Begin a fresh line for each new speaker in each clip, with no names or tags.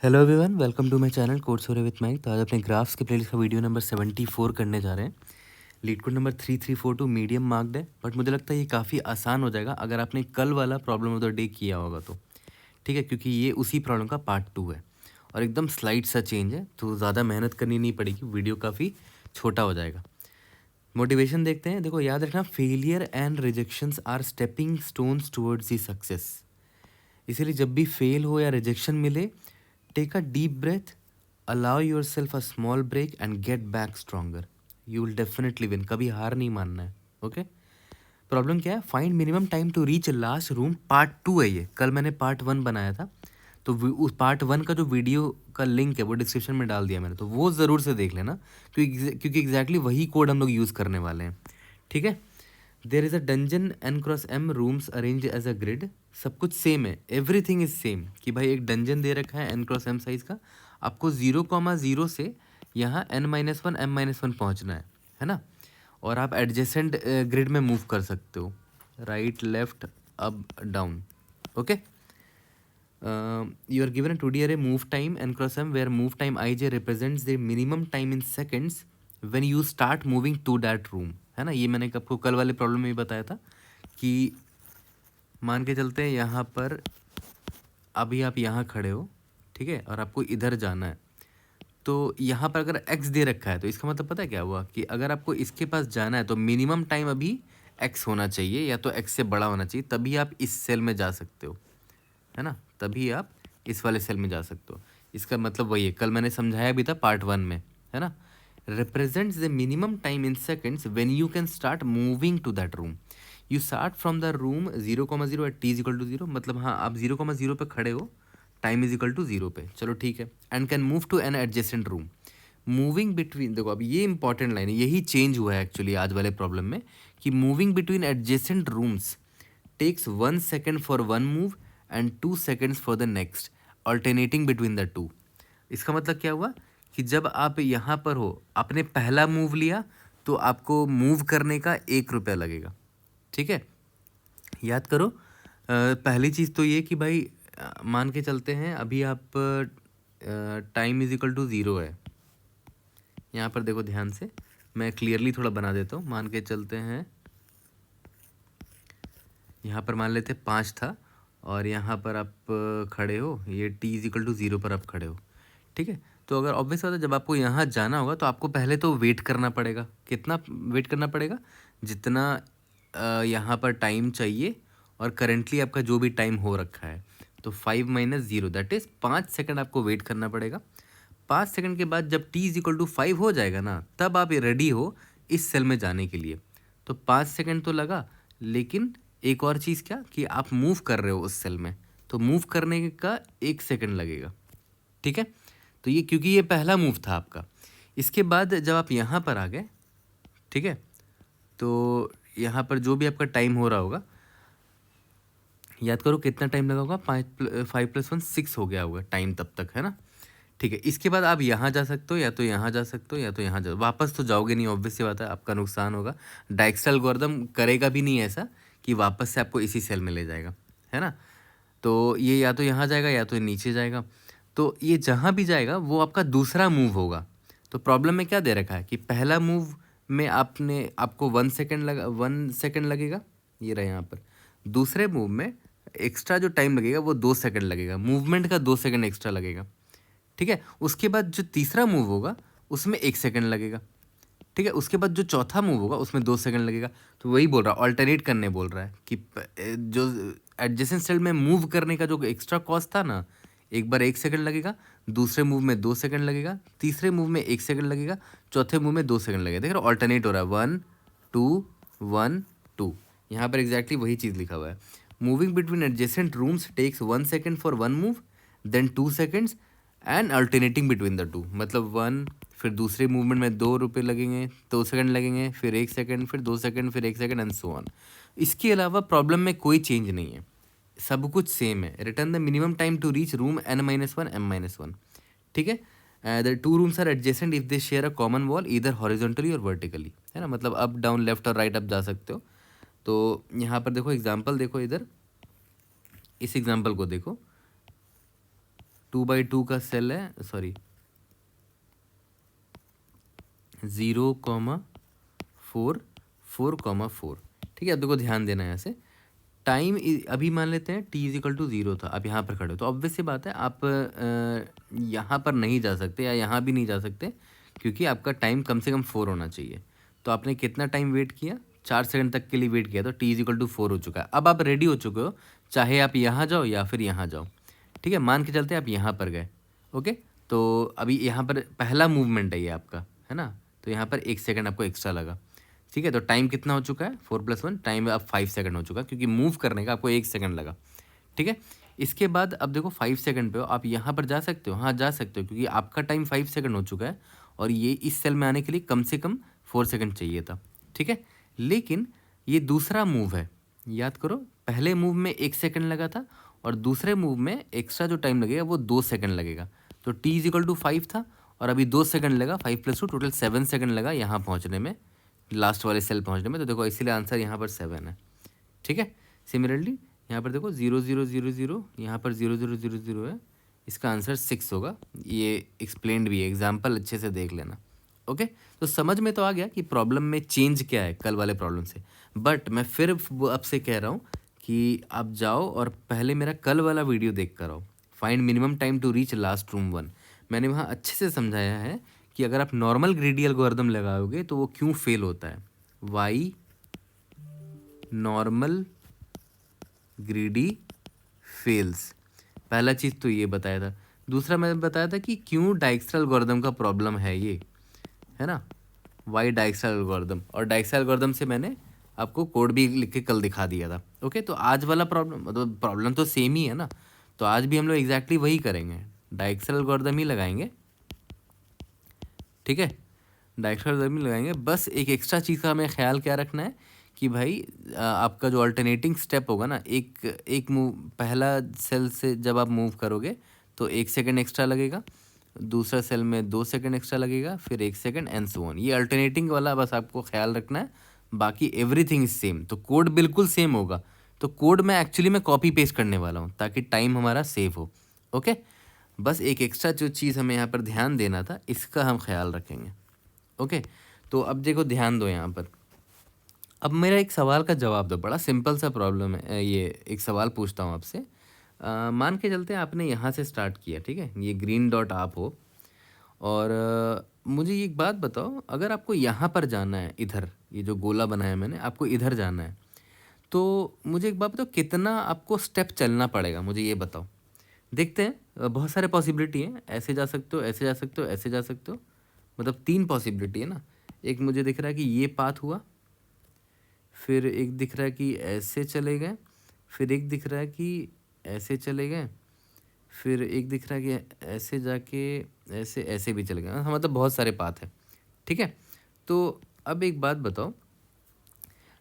Hello everyone, welcome to my channel course हो रहे with mic. तो आज अपने ग्राफ्स के प्लेलिस्ट का वीडियो नंबर 74 करने जा रहे हैं। Leet code number 3342 medium marked है, बट मुझे लगता है ये काफ़ी आसान हो जाएगा अगर आपने कल वाला प्रॉब्लम ऑफ द डे किया होगा तो। ठीक है, क्योंकि ये उसी प्रॉब्लम का पार्ट 2 है और एकदम स्लाइड सा चेंज है, तो ज़्यादा मेहनत करनी नहीं पड़ेगी, वीडियो काफ़ी छोटा हो जाएगा। मोटिवेशन देखते हैं। देखो, याद रखना, failure and rejections are stepping stones towards the success. इसीलिए जब भी फेल हो या रिजेक्शन मिले, take a deep breath, allow yourself a small break and get back stronger. You will definitely win. कभी हार नहीं मानना है। ओके। प्रॉब्लम क्या है? Find minimum time to reach last room, part 2 है ये। कल मैंने पार्ट 1 बनाया था, तो उस पार्ट 1 का जो वीडियो का लिंक है वो डिस्क्रिप्शन में डाल दिया मैंने, तो वो ज़रूर से देख लेना, क्योंकि एग्जैक्टली वही कोड हम लोग यूज़ करने वाले हैं। ठीक है। There is a dungeon N×M rooms arrange as a grid. सब कुछ सेम है, एवरीथिंग इज सेम। कि भाई एक डंजन दे रखा है N×M साइज का, आपको 0,0 से यहाँ N-1 M-1 पहुँचना है ना। और आप एडजेसेंट ग्रिड में मूव कर सकते हो, right left up down. Okay. You are given a 2D array move time N×M where move time ij represents the minimum time in seconds when you start moving to that room, है ना। ये मैंने आपको कल वाले problem में भी बताया था कि मान के चलते हैं यहाँ पर अभी आप यहाँ खड़े हो, ठीक है, और आपको इधर जाना है। तो यहाँ पर अगर x दे रखा है तो इसका मतलब पता है क्या हुआ कि अगर आपको इसके पास जाना है तो मिनिमम टाइम अभी x होना चाहिए या तो x से बड़ा होना चाहिए, तभी आप इस सेल में जा सकते हो, है ना। तभी आप इस वाले सेल में जा सकते हो। इसका मतलब वही है, कल मैंने समझाया भी था पार्ट 1 में, है ना। Represents the minimum time in seconds when you can start moving to that room. You start from the room 0,0 at t=0। मतलब हाँ, आप 0,0 पे खड़े हो, टाइम =0 पे, चलो ठीक है। And can move to an adjacent room. Moving between, देखो अब ये इंपॉर्टेंट लाइन है, यही चेंज हुआ है एक्चुअली आज वाले प्रॉब्लम में, कि moving between adjacent rooms takes 1 second for one move and 2 seconds for the next, alternating between the two। इसका मतलब क्या हुआ कि जब आप यहाँ पर हो, आपने पहला मूव लिया तो आपको मूव करने का 1 रुपया लगेगा। ठीक है, याद करो। पहली चीज़ तो ये कि भाई मान के चलते हैं अभी आप टाइम =0 है। यहाँ पर देखो ध्यान से, मैं क्लियरली थोड़ा बना देता हूँ। मान के चलते हैं यहाँ पर मान लेते 5 था और यहाँ पर आप खड़े हो, ये t=0 पर आप खड़े हो। ठीक है, तो अगर ऑब्वियस बात है, जब आपको यहाँ जाना होगा तो आपको पहले तो वेट करना पड़ेगा। कितना वेट करना पड़ेगा? जितना यहाँ पर टाइम चाहिए और करेंटली आपका जो भी टाइम हो रखा है, तो 5 - 0 दैट इज़ 5 सेकंड आपको वेट करना पड़ेगा। 5 सेकंड के बाद जब t=5 हो जाएगा ना, तब आप रेडी हो इस सेल में जाने के लिए। तो 5 सेकंड तो लगा, लेकिन एक और चीज़ क्या कि आप मूव कर रहे हो उस सेल में, तो मूव करने का 1 सेकंड लगेगा। ठीक है, तो ये क्योंकि ये पहला मूव था आपका। इसके बाद जब आप यहाँ पर आ गए, ठीक है, तो यहाँ पर जो भी आपका टाइम हो रहा होगा, याद करो कितना टाइम लगा होगा, 5 + 1 6 हो गया होगा टाइम तब तक, है ना। ठीक है, इसके बाद आप यहाँ जा सकते हो, या तो यहाँ जा सकते हो, या तो यहाँ जा, वापस तो जाओगे नहीं, ऑब्वियस सी बात है, आपका नुकसान होगा। डायक्सल एल्गोरिथम करेगा भी नहीं ऐसा कि वापस से आपको इसी सेल में ले जाएगा, है ना। तो ये या तो यहाँ जाएगा या तो नीचे जाएगा, तो ये जहाँ भी जाएगा वो आपका दूसरा मूव होगा। तो प्रॉब्लम में क्या दे रखा है कि पहला मूव में आपको 1 सेकंड लगेगा, ये रहा यहाँ पर। दूसरे मूव में एक्स्ट्रा जो टाइम लगेगा वो 2 सेकंड लगेगा, मूवमेंट का 2 सेकंड एक्स्ट्रा लगेगा। ठीक है, उसके बाद जो तीसरा मूव होगा उसमें 1 सेकंड लगेगा। ठीक है, उसके बाद जो चौथा मूव होगा उसमें 2 सेकंड लगेगा। तो वही बोल रहा है, ऑल्टरनेट करने बोल रहा है कि जो एडजेसेंट सेल में मूव करने का जो एक्स्ट्रा कॉस्ट था ना, एक बार 1 सेकंड लगेगा, दूसरे मूव में 2 सेकंड लगेगा, तीसरे मूव में 1 सेकंड लगेगा, चौथे मूव में 2 सेकंड लगेगा। देख रहे हो, ऑल्टरनेट हो रहा है, 1 2 1 2। यहाँ पर एग्जैक्टली वही चीज़ लिखा हुआ है। Moving between adjacent rooms takes 1 second for one move, then 2 seconds and alternating between the two. मतलब 1, फिर दूसरे मूवमेंट में 2 रुपये लगेंगे, 2 सेकंड लगेंगे, फिर 1 सेकंड, फिर 2 सेकंड, फिर 1 सेकंड एंड सो ऑन। इसके अलावा प्रॉब्लम में कोई चेंज नहीं है, सब कुछ सेम है। Return the minimum time to reach room N-1 M-1। ठीक है, the 2 rooms are adjacent if they share a common wall इधर हॉरिजॉन्टली और वर्टिकली, है ना। मतलब अप डाउन लेफ्ट और राइट आप जा सकते हो। तो यहाँ पर देखो एग्जाम्पल, देखो इधर इस एग्जाम्पल को देखो, 2/2 का सेल है, सॉरी 0,4 4,4। ठीक है, अब देखो ध्यान देना है यहाँ से। टाइम अभी मान लेते हैं t इज इक्वल टू 0 था, आप यहाँ पर खड़े हो, तो ऑब्वियस सी बात है आप यहाँ पर नहीं जा सकते या यहाँ भी नहीं जा सकते, क्योंकि आपका टाइम कम से कम 4 होना चाहिए। तो आपने कितना टाइम वेट किया, 4 सेकंड तक के लिए वेट किया, तो t इज इक्वल टू 4 हो चुका है। अब आप रेडी हो चुके हो, चाहे आप यहाँ जाओ या फिर यहाँ जाओ। ठीक है, मान के चलते आप यहाँ पर गए। ओके, तो अभी यहाँ पर पहला मूवमेंट है ये आपका, है ना, तो यहाँ पर 1 सेकंड आपको एक्स्ट्रा लगा। ठीक है, तो टाइम कितना हो चुका है, 4+1 टाइम अब 5 सेकंड हो चुका, क्योंकि मूव करने का आपको 1 सेकंड लगा। ठीक है, इसके बाद अब देखो 5 सेकंड पे हो, आप यहाँ पर जा सकते हो, हाँ जा सकते हो, क्योंकि आपका टाइम 5 सेकंड हो चुका है और ये इस सेल में आने के लिए कम से कम 4 सेकंड चाहिए था। ठीक है, लेकिन ये दूसरा मूव है, याद करो पहले मूव में 1 सेकंड लगा था और दूसरे मूव में एक्स्ट्रा जो टाइम लगेगा वो 2 सेकंड लगेगा। तो t इज इक्वल टू 5 था और अभी 2 सेकंड लगा, 5+2 टोटल 7 सेकंड लगा यहाँ पहुँचने में, लास्ट वाले सेल पहुँचने में। तो देखो इसीलिए आंसर यहाँ पर 7 है। ठीक है, सिमिलरली यहाँ पर देखो 0,0,0,0, यहाँ पर 0,0,0,0 है, इसका आंसर 6 होगा। ये एक्सप्लेन्ड भी है, एग्जाम्पल अच्छे से देख लेना। ओके, तो समझ में तो आ गया कि प्रॉब्लम में चेंज क्या है कल वाले प्रॉब्लम से। बट मैं फिर आपसे कह रहा हूँ कि आप जाओ और पहले मेरा कल वाला वीडियो देख कर आओ, find minimum time to reach last room 1। मैंने वहाँ अच्छे से समझाया है कि अगर आप नॉर्मल ग्रीडी एल्गोरिथम लगाओगे तो वो क्यों फेल होता है। वाई नॉर्मल ग्रीडी फेल्स, पहला चीज़ तो ये बताया था। दूसरा मैंने बताया था कि क्यों डाइक्स्ट्रा एल्गोरिथम का प्रॉब्लम है ये, है ना, वाई डाइक्स्ट्रा एल्गोरिथम। और डाइक्स्ट्रा एल्गोरिथम से मैंने आपको कोड भी लिख के कल दिखा दिया था। ओके, तो आज वाला प्रॉब्लम, मतलब प्रॉब्लम तो सेम ही है ना, तो आज भी हम लोग एग्जैक्टली वही करेंगे, डाइक्स्ट्रा एल्गोरिथम ही लगाएंगे। ठीक है, डाइक्स्ट्रा एल्गोरिथम ही लगाएंगे। बस एक एक्स्ट्रा चीज़ का हमें ख्याल क्या रखना है कि भाई आपका जो अल्टरनेटिंग स्टेप होगा ना, एक मूव, पहला सेल से जब आप मूव करोगे तो 1 सेकंड एक्स्ट्रा लगेगा, दूसरा सेल में 2 सेकंड एक्स्ट्रा लगेगा, फिर 1 सेकंड एंड सो ऑन। ये अल्टरनेटिंग वाला बस आपको ख्याल रखना है, बाकी एवरीथिंग इज सेम। तो कोड बिल्कुल सेम होगा, तो कोड मैं एक्चुअली मैं कॉपी पेस्ट करने वाला हूँ ताकि टाइम हमारा सेव हो। ओके, बस एक एक्स्ट्रा जो चीज़ हमें यहाँ पर ध्यान देना था, इसका हम ख्याल रखेंगे। ओके, तो अब देखो ध्यान दो यहाँ पर। अब मेरा एक सवाल का जवाब दो, बड़ा सिंपल सा प्रॉब्लम है ये। एक सवाल पूछता हूँ आपसे, मान के चलते हैं आपने यहाँ से स्टार्ट किया, ठीक है, ये ग्रीन डॉट आप हो, और मुझे एक बात बताओ, अगर आपको यहाँ पर जाना है, इधर ये जो गोला बनाया मैंने, आपको इधर जाना है, तो मुझे एक बात बताओ कितना आपको स्टेप चलना पड़ेगा, मुझे ये बताओ। देखते हैं, बहुत सारे पॉसिबिलिटी हैं, ऐसे जा सकते हो, ऐसे जा सकते हो, ऐसे जा सकते हो, मतलब 3 पॉसिबिलिटी है ना। एक मुझे दिख रहा है कि ये पाथ हुआ, फिर एक दिख रहा है कि ऐसे चले गए, फिर एक दिख रहा है कि ऐसे चले गए, फिर एक दिख रहा है कि ऐसे जाके ऐसे ऐसे भी चले गए। हाँ, मतलब बहुत सारे पाथ हैं। ठीक है, तो अब एक बात बताओ,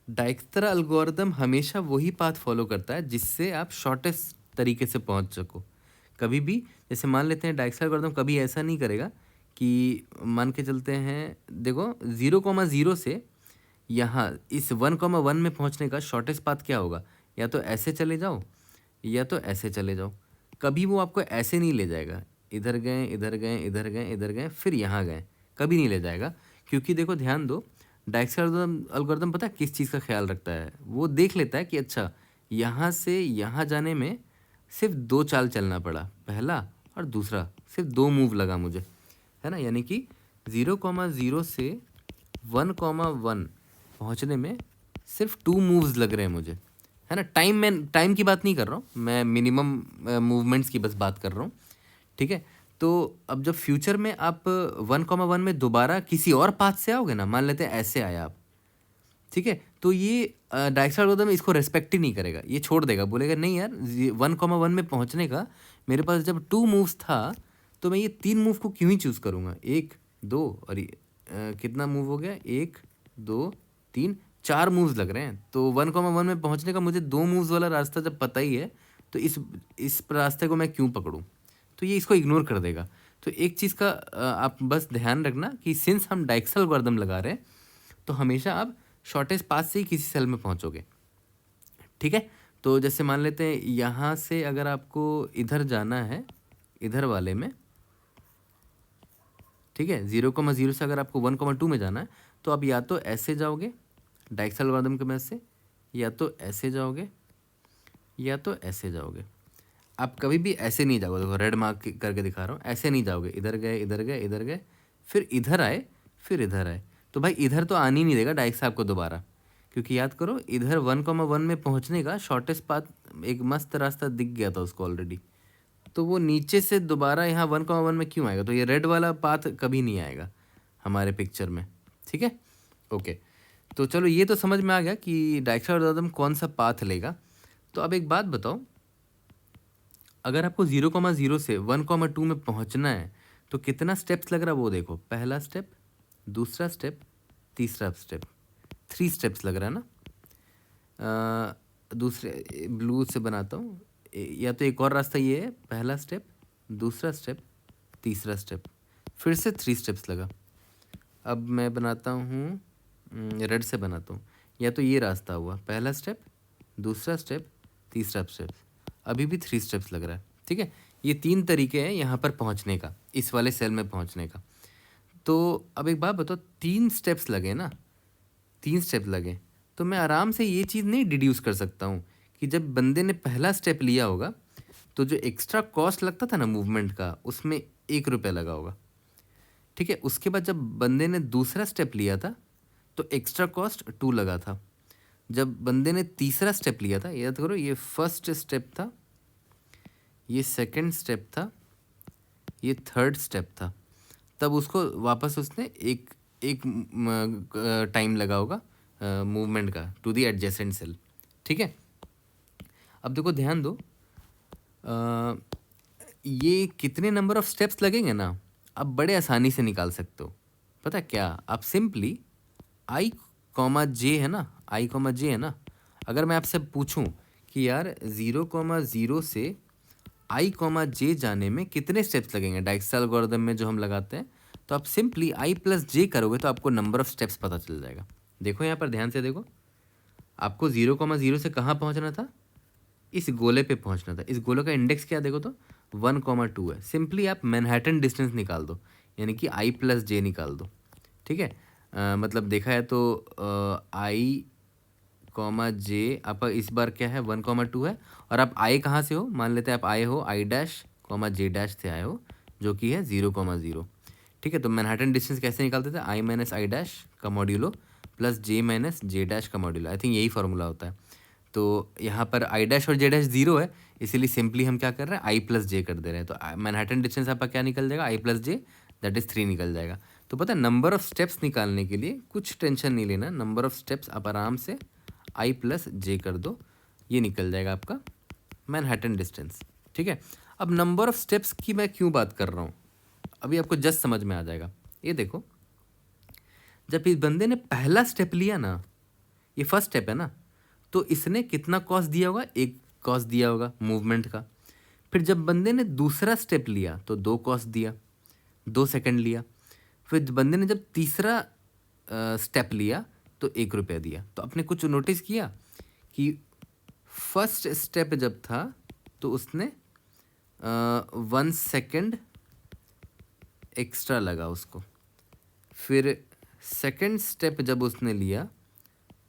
डाइक्स्ट्रा एल्गोरिथम हमेशा वही पाथ फॉलो करता है जिससे आप शॉर्टेस्ट तरीके से पहुंच सको। कभी भी, जैसे मान लेते हैं डाइक्स्ट्रा एल्गोरिथम कभी ऐसा नहीं करेगा कि, मान के चलते हैं, देखो 0,0 से यहाँ इस 1,1 में पहुँचने का शॉर्टेस्ट पाथ क्या होगा, या तो ऐसे चले जाओ या तो ऐसे चले जाओ। कभी वो आपको ऐसे नहीं ले जाएगा, इधर गए इधर गए इधर गए इधर गए फिर यहाँ गए, कभी नहीं ले जाएगा। क्योंकि देखो ध्यान दो, डाइक्स्ट्रा एल्गोरिथम पता है किस चीज़ का ख्याल रखता है, वो देख लेता है कि अच्छा यहाँ से यहाँ जाने में सिर्फ 2 चाल चलना पड़ा, पहला और दूसरा, सिर्फ 2 मूव लगा मुझे, है ना, यानी कि 0,0 से 1,1 पहुँचने में सिर्फ 2 मूव्स लग रहे हैं मुझे, है ना। टाइम की बात नहीं कर रहा हूँ मैं, मिनिमम मूवमेंट्स की बस बात कर रहा हूँ। ठीक है, तो अब जब फ्यूचर में आप 1,1 में दोबारा किसी और पाथ से आओगे ना, मान लेते हैं ऐसे आया आप, ठीक है, तो ये डाइक्स्ट्रा एल्गोरिथम इसको रेस्पेक्ट ही नहीं करेगा, ये छोड़ देगा, बोलेगा नहीं यार 1,1 में पहुँचने का मेरे पास जब 2 मूव्स था तो मैं ये 3 मूव को क्यों ही चूज़ करूँगा, 1 2 और ये कितना मूव हो गया, 1 2 3 4 मूव्स लग रहे हैं। तो 1,1 में पहुंचने का मुझे 2 मूव्स वाला रास्ता जब पता ही है, तो इस रास्ते को मैं क्यों पकड़ूं, तो ये इसको इग्नोर कर देगा। तो एक चीज़ का आप बस ध्यान रखना कि सिंस हम डाइक्स्ट्रा एल्गोरिथम लगा रहे हैं तो हमेशा आप शॉर्टेस्ट पाथ से ही किसी सेल में पहुंचोगे। ठीक है, तो जैसे मान लेते हैं यहाँ से अगर आपको इधर जाना है, इधर वाले में, ठीक है। 0,0 से अगर आपको 1,2 में जाना है तो आप या तो ऐसे जाओगे डायगोनल एल्गोरिथम के मदद से, या तो ऐसे जाओगे, या तो ऐसे जाओगे। आप कभी भी ऐसे नहीं जाओगे, देखो रेड मार्क करके दिखा रहा हूँ, ऐसे नहीं जाओगे, इधर गए, इधर गए, इधर गए, फिर इधर आए, फिर इधर आए। तो भाई इधर तो आने ही नहीं देगा डायरेक्ट से आपको दोबारा, क्योंकि याद करो इधर 1,1 में पहुंचने का शॉर्टेस्ट पाथ एक मस्त रास्ता दिख गया था उसको ऑलरेडी। तो वो नीचे से दोबारा यहाँ 1,1 में क्यों आएगा? तो ये रेड वाला पाथ कभी नहीं आएगा हमारे पिक्चर में, ठीक है। ओके, तो चलो ये तो समझ में आ गया कि डायगोनल एल्गोरिथम कौन सा पाथ लेगा। तो अब एक बात बताओ, अगर आपको 0,0 से 1,2 में पहुंचना है तो कितना स्टेप्स लग रहा है वो देखो। पहला स्टेप, दूसरा स्टेप, तीसरा स्टेप, 3 स्टेप्स लग रहा है ना। दूसरे ब्लू से बनाता हूँ, या तो एक और रास्ता ये है, पहला स्टेप, दूसरा स्टेप, तीसरा स्टेप, फिर से 3 स्टेप्स लगा। अब मैं बनाता हूँ रेड से बनाता हूँ, या तो ये रास्ता हुआ, पहला स्टेप, दूसरा स्टेप, तीसरा स्टेप, अभी भी 3 स्टेप्स लग रहा है, ठीक है। ये 3 तरीके हैं यहाँ पर पहुँचने का, इस वाले सेल में पहुँचने का। तो अब एक बात बताओ, 3 स्टेप्स लगे ना, 3 स्टेप लगे, तो मैं आराम से ये चीज़ नहीं डिड्यूस कर सकता हूँ कि जब बंदे ने पहला स्टेप लिया होगा तो जो एक्स्ट्रा कॉस्ट लगता था ना मूवमेंट का, उसमें 1 रुपया लगा होगा, ठीक है। उसके बाद जब बंदे ने दूसरा स्टेप लिया था तो एक्स्ट्रा कॉस्ट 2 लगा था। जब बंदे ने तीसरा स्टेप लिया था, याद करो ये फर्स्ट स्टेप था, ये सेकंड स्टेप था, ये थर्ड स्टेप था, तब उसको वापस उसने एक एक टाइम लगा होगा मूवमेंट का टू दी एडजेसेंट सेल, ठीक है। अब देखो ध्यान दो, ये कितने नंबर ऑफ स्टेप्स लगेंगे ना, आप बड़े आसानी से निकाल सकते हो। पता है क्या, आप सिंपली i, j है ना, i, j है ना, अगर मैं आपसे पूछूं कि यार 0,0 से i, j जाने में कितने स्टेप्स लगेंगे डायगोनल एल्गोरिथम में जो हम लगाते हैं, तो आप सिंपली i + j करोगे तो आपको नंबर ऑफ स्टेप्स पता चल जाएगा। देखो यहाँ पर ध्यान से देखो, आपको 0,0 से कहाँ पहुँचना था, इस गोले पे पहुँचना था। इस गोले का इंडेक्स क्या देखो तो 1,2 है। सिंपली आप मैनहट्टन डिस्टेंस निकाल दो, यानी कि i + j निकाल दो, ठीक है। मतलब देखा है तो i, j आपका इस बार क्या है 1,2 है, और आप आए कहाँ से हो, मान लेते हैं आप आए हो i डैश, j डैश से आए हो, जो कि है 0,0, ठीक है। तो मैनहट्टन डिस्टेंस कैसे निकालते थे, i - i डैश का modulo plus j - j dash का मॉड्यूलो, आई थिंक यही फार्मूला होता है। तो यहाँ पर i डैश और j डैश 0 है, इसीलिए सिंपली हम क्या कर रहे हैं, i + j कर दे रहे हैं। तो मैनहट्टन डिस्टेंस आपका क्या निकल जाएगा, i + j, दैट इज़ 3 निकल जाएगा। तो पता है नंबर ऑफ स्टेप्स निकालने के लिए कुछ टेंशन नहीं लेना, नंबर ऑफ स्टेप्स आप आराम से i + j कर दो, ये निकल जाएगा आपका मैनहट्टन डिस्टेंस, ठीक है। अब नंबर ऑफ स्टेप्स की मैं क्यों बात कर रहा हूँ, अभी आपको जस्ट समझ में आ जाएगा। ये देखो, जब इस बंदे ने पहला स्टेप लिया ना, ये फर्स्ट स्टेप है ना, तो इसने कितना कॉस्ट दिया होगा, 1 कॉस्ट दिया होगा मूवमेंट का। फिर जब बंदे ने दूसरा स्टेप लिया तो 2 कॉस्ट दिया, 2 सेकंड लिया। फिर बंदे ने जब तीसरा स्टेप लिया तो 1 रुपया दिया। तो आपने कुछ नोटिस किया कि फर्स्ट स्टेप जब था तो उसने 1 सेकंड एक्स्ट्रा लगा उसको। फिर सेकंड स्टेप जब उसने लिया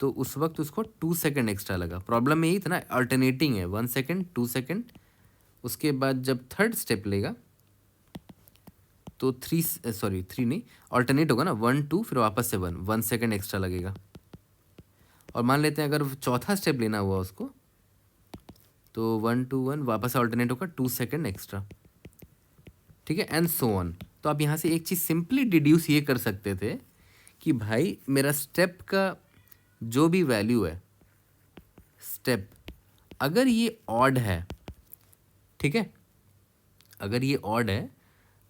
तो उस वक्त उसको 2 सेकंड एक्स्ट्रा लगा। प्रॉब्लम में यही था ना, अल्टरनेटिंग है, 1 सेकंड 2 सेकंड। उसके बाद जब थर्ड स्टेप लेगा तो 3 नहीं, अल्टरनेट होगा ना, 1 2 फिर वापस से 1 सेकंड एक्स्ट्रा लगेगा। और मान लेते हैं अगर चौथा स्टेप लेना हुआ उसको तो 1 2 1 वापस अल्टरनेट होगा 2 सेकंड एक्स्ट्रा, ठीक है, एंड सो ऑन। तो आप यहाँ से एक चीज़ सिंपली डिड्यूस ये कर सकते थे कि भाई मेरा स्टेप का जो भी वैल्यू है, स्टेप अगर ये ऑड है, ठीक है, अगर ये ऑड है,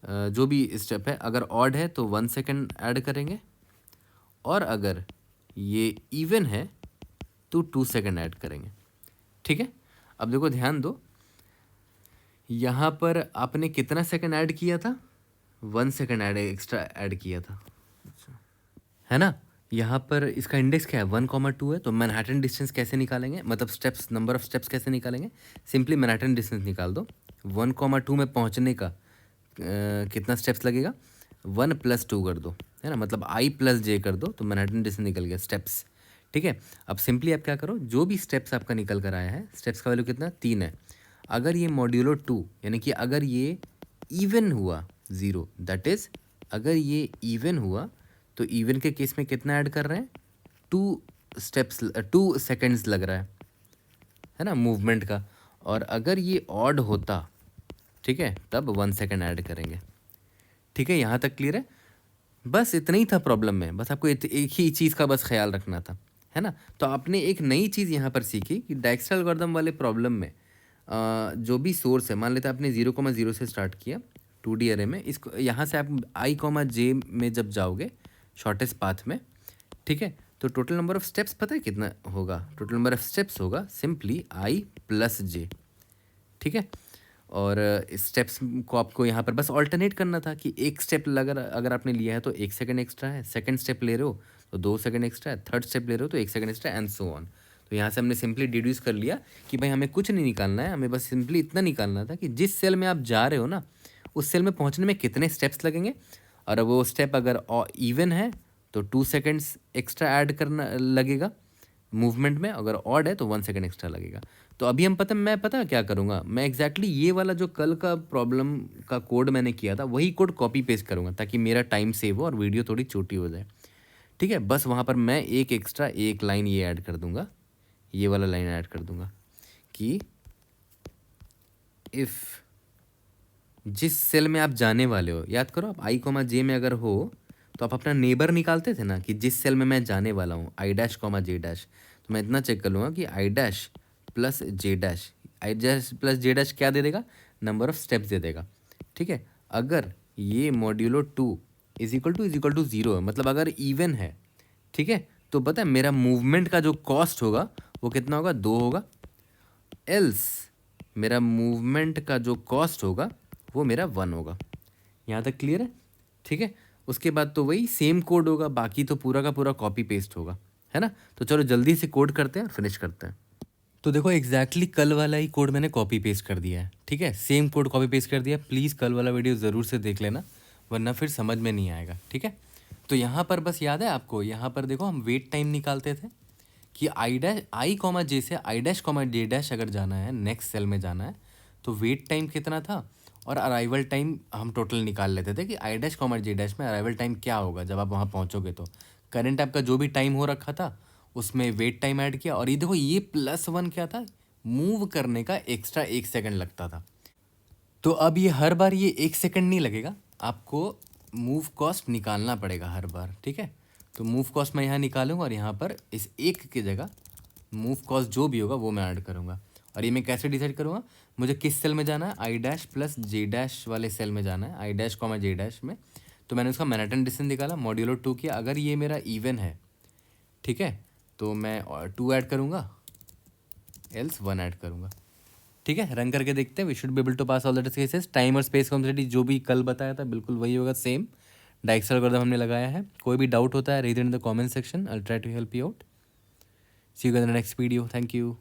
जो भी स्टेप है अगर ऑड है तो 1 सेकंड ऐड करेंगे, और अगर ये इवन है तो 2 सेकंड ऐड करेंगे, ठीक है। अब देखो ध्यान दो, यहाँ पर आपने कितना सेकंड ऐड किया था, 1 सेकंड एक्स्ट्रा ऐड किया था, है ना। यहाँ पर इसका इंडेक्स क्या है, 1,2 है। तो मैनहट्टन डिस्टेंस कैसे निकालेंगे, मतलब स्टेप्स, नंबर ऑफ स्टेप्स कैसे निकालेंगे, सिंपली मैनहट्टन डिस्टेंस निकाल दो, 1,2 में पहुंचने का कितना स्टेप्स लगेगा, 1 + 2 कर दो, है ना, मतलब I + J कर दो तो मैनहट्टन डिस्टेंस निकल गया स्टेप्स। ठीक है, अब सिंपली आप क्या करो, जो भी स्टेप्स आपका निकल कर आया है, स्टेप्स का वैल्यू कितना 3 है, अगर ये मॉड्यूलो 2 यानी कि अगर ये इवन हुआ 0, दैट इज़ अगर ये इवन हुआ तो इवन के केस में कितना ऐड कर रहे हैं, 2 सेकेंड्स लग रहा है ना मूवमेंट का, और अगर ये ऑड होता, ठीक है, तब 1 सेकेंड ऐड करेंगे। ठीक है, यहाँ तक क्लियर है। बस इतना ही था प्रॉब्लम में, बस आपको एक ही चीज़ का बस ख्याल रखना था, है ना। तो आपने एक नई चीज़ यहाँ पर सीखी कि डायक्स्ट्रल एल्गोरिथम वाले प्रॉब्लम में जो भी सोर्स है, मान लेते हैं आपने 0,0 से स्टार्ट किया 2D अरे में, इसको यहाँ से आप I, J में जब जाओगे शॉर्टेस्ट पाथ में, ठीक है, तो टोटल नंबर ऑफ स्टेप्स पता है कितना होगा, टोटल नंबर ऑफ स्टेप्स होगा सिंपली I + J। ठीक है, और स्टेप्स को आपको यहाँ पर बस ऑल्टरनेट करना था कि एक स्टेप अगर आपने लिया है तो 1 सेकंड एक्स्ट्रा है, सेकंड स्टेप ले रहे हो तो 2 सेकंड एक्स्ट्रा है, थर्ड स्टेप ले रहे हो तो 1 second extra, and so on. तो यहाँ से हमने सिंपली डिड्यूस कर लिया कि भाई हमें कुछ नहीं निकालना है, हमें बस सिंपली इतना निकालना था कि जिस सेल में आप जा रहे हो ना, उस सेल में पहुँचने में कितने स्टेप्स लगेंगे, और वो स्टेप अगर इवन है तो 2 सेकेंड्स एक्स्ट्रा ऐड करना लगेगा मूवमेंट में, अगर ऑड है तो 1 सेकेंड एक्स्ट्रा लगेगा। तो अभी मैं पता क्या करूँगा, मैं एग्जैक्टली ये वाला जो कल का प्रॉब्लम का कोड मैंने किया था वही कोड कॉपी पेस्ट करूँगा ताकि मेरा टाइम सेव हो और वीडियो थोड़ी छोटी हो जाए। ठीक है, बस वहाँ पर मैं एक एक्स्ट्रा एक लाइन ये ऐड कर दूँगा, ये वाला लाइन ऐड कर दूँगा कि इफ़ जिस सेल में आप जाने वाले हो, याद करो आप I, J में अगर हो तो आप अपना नेबर निकालते थे ना कि जिस सेल में मैं जाने वाला हूँ I', J', तो मैं इतना चेक कर लूँगा कि I' + J', I' + J' क्या दे देगा, नंबर ऑफ स्टेप्स दे देगा। ठीक है, अगर ये मॉड्यूलो 2 = 0 है, मतलब अगर इवन है, ठीक है, तो पता है मेरा मूवमेंट का जो कॉस्ट होगा वो कितना होगा, 2 होगा, एल्स मेरा मूवमेंट का जो कॉस्ट होगा वो मेरा 1 होगा। यहाँ तक क्लियर है। ठीक है, उसके बाद तो वही सेम कोड होगा, बाकी तो पूरा का पूरा कॉपी पेस्ट होगा, है ना। तो चलो जल्दी से कोड करते हैं और फिनिश करते हैं। तो देखो एग्जैक्टली कल वाला ही कोड मैंने कॉपी पेस्ट कर दिया है। ठीक है, सेम कोड कॉपी पेस्ट कर दिया। प्लीज़ कल वाला वीडियो ज़रूर से देख लेना, वरना फिर समझ में नहीं आएगा। ठीक है, तो यहाँ पर बस याद है आपको, यहाँ पर देखो हम वेट टाइम निकालते थे कि I', J से I', J' अगर जाना है, नेक्स्ट सेल में जाना है, तो वेट टाइम कितना था और अराइवल टाइम हम टोटल निकाल लेते थे कि I', J' में अराइवल टाइम क्या होगा जब आप वहाँ पहुँचोगे। तो करंट आपका जो भी टाइम हो रखा था उसमें वेट टाइम ऐड किया, और ये देखो ये +1 क्या था, मूव करने का एक्स्ट्रा 1 सेकंड लगता था। तो अब ये हर बार ये 1 सेकंड नहीं लगेगा, आपको मूव कॉस्ट निकालना पड़ेगा हर बार। ठीक है, तो मूव कॉस्ट मैं यहाँ निकालूंगा और यहाँ पर इस 1 की जगह मूव कॉस्ट जो भी होगा वो मैं ऐड करूँगा। और ये मैं कैसे डिसाइड करूँगा, मुझे किस सेल में जाना है, I' + J' वाले सेल में जाना है, I', J' में। तो मैंने उसका मैनहट्टन डिस्टेंस निकाला, मॉड्यूलो 2 किया, अगर ये मेरा इवन है, ठीक है, तो मैं 2 ऐड करूँगा, एल्स 1 ऐड करूँगा। ठीक है, रन करके देखते हैं। We should be able to pass all the test cases. Time और स्पेस कॉम्प्लेक्सिटी जो भी कल बताया था बिल्कुल वही होगा, सेम डायक्स्ट्रल एल्गोरिथम हमने लगाया है। कोई भी डाउट होता है read in the comment section, I will try to help you out. See you in the next video, thank you.